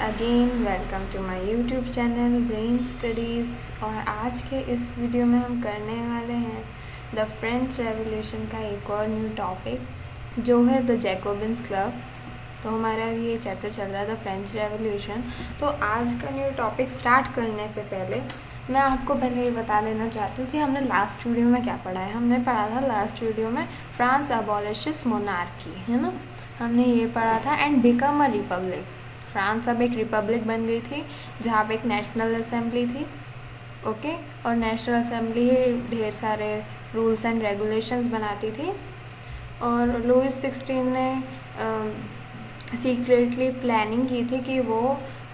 Again welcome to my YouTube channel brain studies. और आज के इस वीडियो में हम करने वाले हैं द फ्रेंच रेवोल्यूशन का एक और न्यू टॉपिक जो है द जैकोबिन्स क्लब। तो हमारा अभी ये चैप्टर चल रहा है द फ्रेंच रेवोल्यूशन। तो आज का न्यू टॉपिक स्टार्ट करने से पहले मैं आपको पहले ये बता देना चाहती हूँ कि हमने लास्ट वीडियो में क्या पढ़ा है। हमने पढ़ा था लास्ट वीडियो में फ्रांस अबॉलिशेस मोनार्की, है ना। हमने ये पढ़ा था and become a republic. France अब एक रिपब्लिक बन गई थी जहाँ पे एक नेशनल असेंबली थी, ओके। और नेशनल असेंबली ही ढेर सारे रूल्स एंड रेगुलेशंस बनाती थी। और लुइस 16 ने सीक्रेटली प्लानिंग की थी कि वो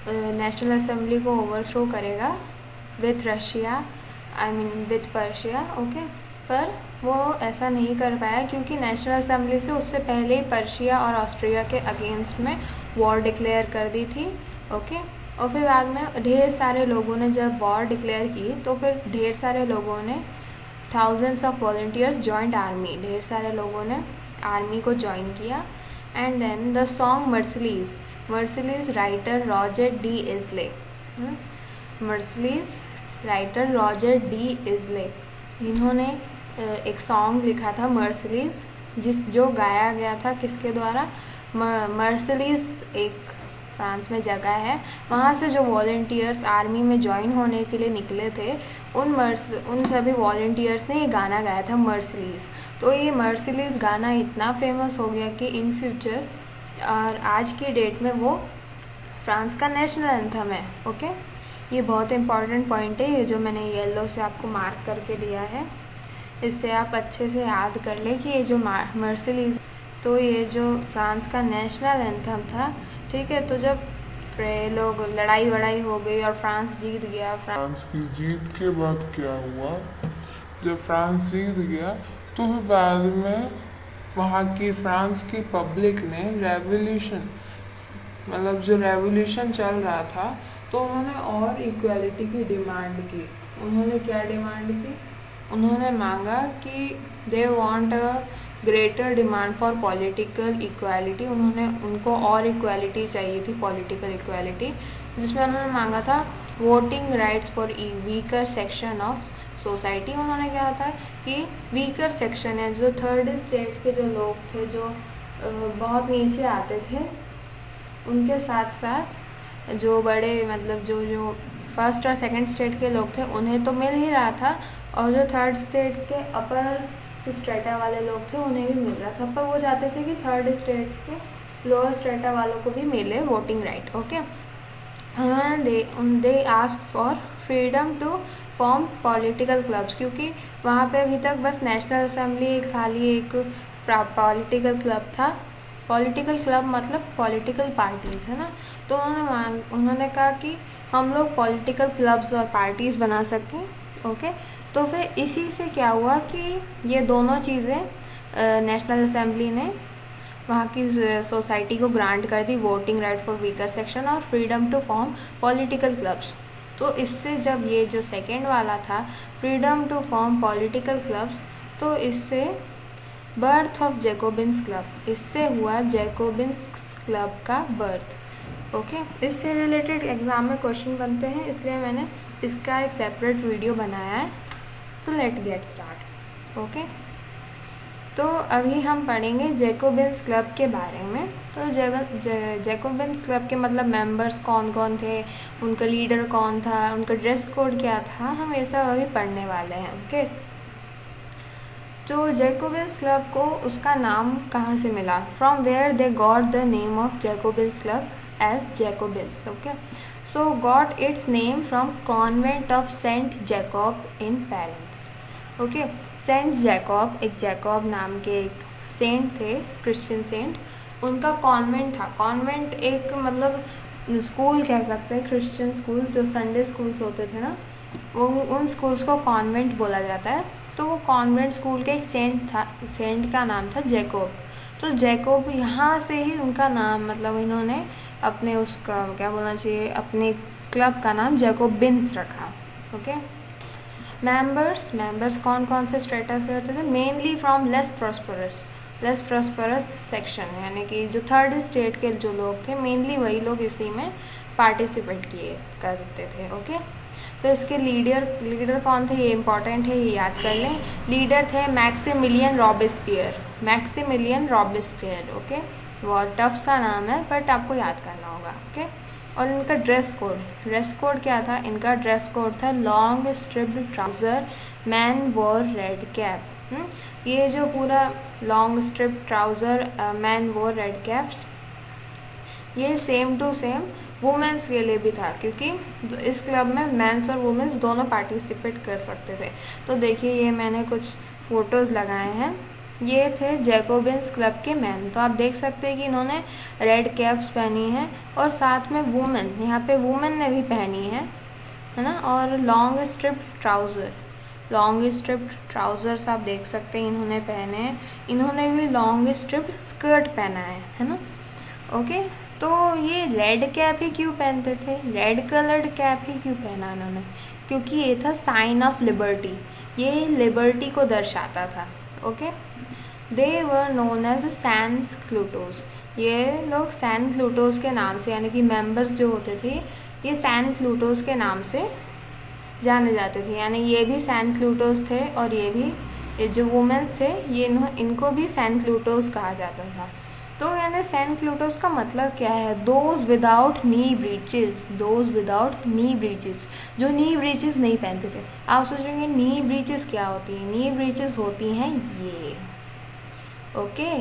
नेशनल असेंबली को ओवरथ्रो करेगा with Russia, I mean with Persia, okay. पर वो ऐसा नहीं कर पाया क्योंकि नेशनल असेंबली से उससे पहले ही पर्शिया और ऑस्ट्रिया के अगेंस्ट में वॉर डिक्लेयर कर दी थी, ओके। और फिर बाद में ढेर सारे लोगों ने जब वॉर डिक्लेयर की तो फिर ढेर सारे लोगों ने thousands of volunteers joint army, ढेर सारे लोगों ने आर्मी को ज्वाइन किया। And then the song Marseillaise writer Roger de Lisle, Marseillaise writer Roger de Lisle, इन्होंने एक सॉन्ग लिखा था मर्सिलीज, जो गाया गया था किसके द्वारा। मर्सिलीज एक फ्रांस में जगह है, वहाँ से जो वॉलंटियर्स आर्मी में ज्वाइन होने के लिए निकले थे उन सभी वॉलंटियर्स ने ये गाना गाया था मर्सिलीज। तो ये मर्सिलीज गाना इतना फेमस हो गया कि इन फ्यूचर और आज की डेट में वो फ्रांस का नेशनल एंथम है, ओके। ये बहुत इंपॉर्टेंट पॉइंट है, ये जो मैंने येलो से आपको मार्क करके दिया है, इससे आप अच्छे से याद कर ले कि ये जो मर्सिलीज, तो ये जो फ्रांस का नेशनल एंथम था, ठीक है। तो जब लोग लड़ाई हो गई और फ्रांस जीत गया, फ्रांस की जीत के बाद क्या हुआ, जब फ्रांस जीत गया तो फिर बाद में वहाँ की फ्रांस की पब्लिक ने रेवोल्यूशन, मतलब जो रेवोल्यूशन चल रहा था, तो उन्होंने और इक्वालिटी की डिमांड की। उन्होंने क्या डिमांड की, उन्होंने मांगा कि they want a greater demand for political equality. उनको और इक्वालिटी चाहिए थी, पॉलिटिकल इक्वालिटी, जिसमें उन्होंने मांगा था voting rights for weaker section of society. उन्होंने कहा था कि वीकर सेक्शन है, जो थर्ड स्टेट के जो लोग थे, जो बहुत नीचे आते थे, उनके साथ साथ जो बड़े, मतलब जो फर्स्ट और सेकंड स्टेट के लोग थे उन्हें तो मिल ही रहा था, और जो थर्ड स्टेट के अपर स्ट्रेटा वाले लोग थे उन्हें भी मिल रहा था, पर वो चाहते थे कि थर्ड स्टेट के लोअर स्ट्रेटा वालों को भी मिले voting right, okay. They ask for freedom to form political clubs, क्योंकि वहाँ पे अभी तक बस नेशनल असेंबली खाली एक पॉलिटिकल क्लब था। पॉलिटिकल क्लब मतलब पॉलिटिकल पार्टीज़, है ना। तो उन्होंने कहा कि हम लोग पॉलिटिकल क्लब्स और पार्टीज़ बना सकें, ओके। तो फिर इसी से क्या हुआ कि ये दोनों चीज़ें नेशनल असेंबली ने वहाँ की सोसाइटी को ग्रांट कर दी, voting right for weaker section और freedom to form political clubs. तो इससे जब ये जो सेकेंड वाला था freedom to form political clubs, तो इससे बर्थ ऑफ जैकोबिन्स क्लब, इससे हुआ जैकोबिन्स क्लब का बर्थ, ओके। इससे रिलेटेड एग्ज़ाम में क्वेश्चन बनते हैं, इसलिए मैंने इसका एक सेपरेट वीडियो बनाया है। So let get start, okay. तो अभी हम पढ़ेंगे जैकोबिन्स क्लब के बारे में। तो जैकोबिन्स क्लब के मतलब मेंबर्स कौन कौन थे, उनका लीडर कौन था, उनका ड्रेस कोड क्या था, हम ये सब अभी पढ़ने वाले हैं, ओके। तो जैकोबिन्स क्लब को उसका नाम कहाँ से मिला, from where they got the name of Jacobins club as Jacobins, okay. So got its name from convent of Saint Jacob in Paris, okay. Saint Jacob, एक जैकब नाम के एक सेंट थे, क्रिश्चियन सेंट, उनका कॉन्वेंट था। Convent एक मतलब school कह सकते हैं, क्रिश्चियन स्कूल, जो संडे स्कूल्स होते थे ना, वो उन स्कूल्स को कॉन्वेंट बोला जाता है। तो वो कॉन्वेंट स्कूल के एक सेंट था, सेंट का नाम था जैकब। तो जैकब यहाँ से ही उनका नाम, मतलब इन्होंने अपने उसका क्या बोलना चाहिए, अपने क्लब का नाम जैकोबिन्स रखा, ओके। मेंबर्स कौन कौन से स्टेटस पे होते थे, mainly from less prosperous, less prosperous section, यानी कि जो थर्ड स्टेट के जो लोग थे मेनली वही लोग इसी में पार्टिसिपेट किए करते थे। ओके, तो इसके लीडर कौन थे ये इंपॉर्टेंट है, ये याद कर लें। लीडर थे मैक्सिमिलियन रॉबेस्पियर। ओके, बहुत टफ सा नाम है बट आपको याद करना होगा। ओके, और इनका ड्रेस कोड क्या था? इनका ड्रेस कोड था लॉन्ग स्ट्रिप्ड ट्राउज़र, मैन वोर रेड कैप। ये जो पूरा लॉन्ग स्ट्रिप ट्राउज़र, मैन वोर रेड कैप्स, ये सेम टू सेम वुमेंस के लिए भी था, क्योंकि इस क्लब में मेंस और वुमेंस दोनों पार्टिसिपेट कर सकते थे। तो देखिए ये मैंने कुछ फ़ोटोज़ लगाए हैं, ये थे जैकोबिन्स क्लब के मैन। तो आप देख सकते हैं कि इन्होंने रेड कैप्स पहनी है और साथ में वुमेन, यहाँ पे वुमेन ने भी पहनी है ना। और लॉन्ग स्ट्रिप्ड ट्राउज़र्स आप देख सकते हैं इन्होंने पहने हैं। इन्होंने भी लॉन्ग स्ट्रिप्ड स्कर्ट पहना है ना। ओके, तो ये रेड कैप ही क्यों पहनते थे? रेड कलर्ड कैप ही क्यों पहना इन्होंने? क्योंकि ये था साइन ऑफ लिबर्टी, ये लिबर्टी को दर्शाता था। Okay, they were known as sans culottes. ये लोग सैन क्लूटोस के नाम से, यानी कि मेंबर्स जो होते थे ये सैन क्लूटोस के नाम से जाने जाते थे, यानी ये भी सैन क्लूटोस थे और ये जो वुमेंस थे ये इनको भी सैन क्लूटोस कहा जाता था। तो यानी सैन क्लूटोस का मतलब क्या है? दोज विदाउट नी ब्रीचेस, जो नी ब्रीचेस नहीं पहनते थे। आप सोचेंगे नी ब्रीचेस क्या होती है? नी ब्रीचेस होती हैं ये। ओके,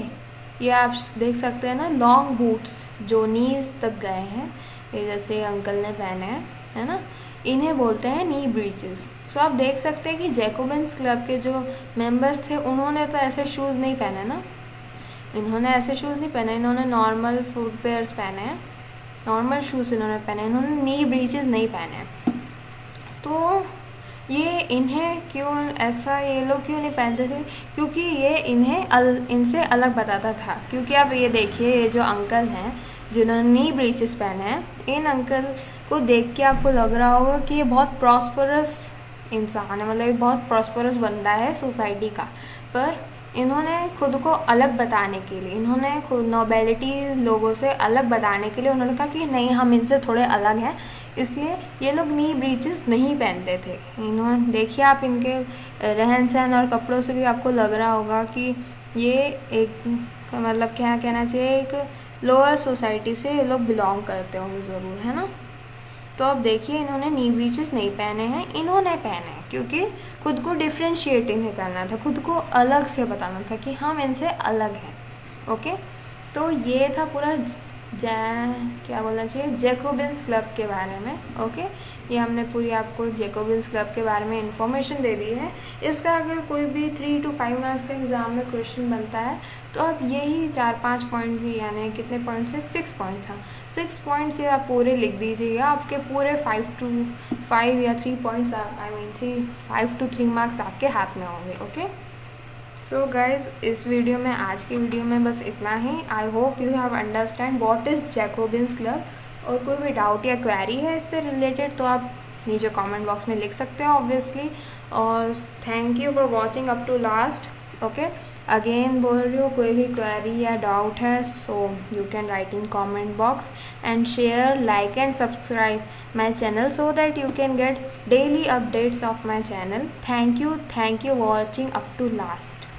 ये आप देख सकते हैं ना, लॉन्ग बूट्स जो नीज तक गए हैं, ये जैसे अंकल ने पहने हैं, है ना, इन्हें बोलते हैं नी ब्रीचेस। सो आप देख सकते हैं कि जैकोबिन्स क्लब के जो मेंबर्स थे उन्होंने तो ऐसे शूज़ नहीं पहने ना, इन्होंने ऐसे शूज़ नहीं पहने, इन्होंने नॉर्मल फुटवेयर्स पहने हैं, नॉर्मल शूज़ इन्होंने पहने, इन्होंने नी ब्रीचेस नहीं पहने। तो ये इन्हें क्यों ऐसा ये लोग क्यों नहीं पहनते थे? क्योंकि ये इनसे अलग बताता था। क्योंकि आप ये देखिए, ये जो अंकल हैं जिन्होंने नी ब्रीचेस पहने हैं, इन अंकल को देख के आपको लग रहा होगा कि ये बहुत प्रॉस्परस इंसान है, मतलब ये बहुत प्रॉस्परस बंदा है सोसाइटी का। पर इन्होंने खुद को अलग बताने के लिए, इन्होंने खुद नोबेलिटी लोगों से अलग बताने के लिए उन्होंने कहा कि नहीं, हम इनसे थोड़े अलग हैं, इसलिए ये लोग नी ब्रीचेस नहीं पहनते थे। इन्होंने देखिए, आप इनके रहन सहन और कपड़ों से भी आपको लग रहा होगा कि ये एक, मतलब क्या कहना चाहिए, एक लोअर सोसाइटी से ये लोग बिलोंग करते होंगे ज़रूर, है ना। तो अब देखिए, इन्होंने नी ब्रीचेस नहीं पहने हैं, इन्होंने पहने हैं क्योंकि खुद को डिफ्रेंशिएट इन्हें करना था, खुद को अलग से बताना था कि हम इनसे अलग हैं। ओके, तो ये था पूरा क्या बोलना चाहिए, जैकोबिन्स क्लब के बारे में। ओके, ये हमने पूरी आपको जैकोबिन्स क्लब के बारे में इंफॉर्मेशन दे दी है। इसका अगर कोई भी 3 to 5 मार्क्स के एग्ज़ाम में क्वेश्चन बनता है तो आप यही 4-5 पॉइंट, यानी कितने पॉइंट्स है, 6 पॉइंट था, 6 पॉइंट्स ये आप पूरे लिख दीजिएगा, आपके पूरे 5 या 3 पॉइंट्स, 5 to 3 मार्क्स आपके हाथ में होंगे। ओके, सो गाइज, इस वीडियो में, आज की वीडियो में बस इतना ही। I hope you have understand what is Jacobins club. और कोई भी डाउट या क्वेरी है इससे रिलेटेड तो आप नीचे कमेंट बॉक्स में लिख सकते हैं ऑब्वियसली। और thank you for watching up to last. Okay, again बोल रही हूँ, कोई भी क्वेरी या डाउट है so you can write in comment box and share, like and subscribe my channel so that you can get daily updates of my channel. Thank you, watching up to last.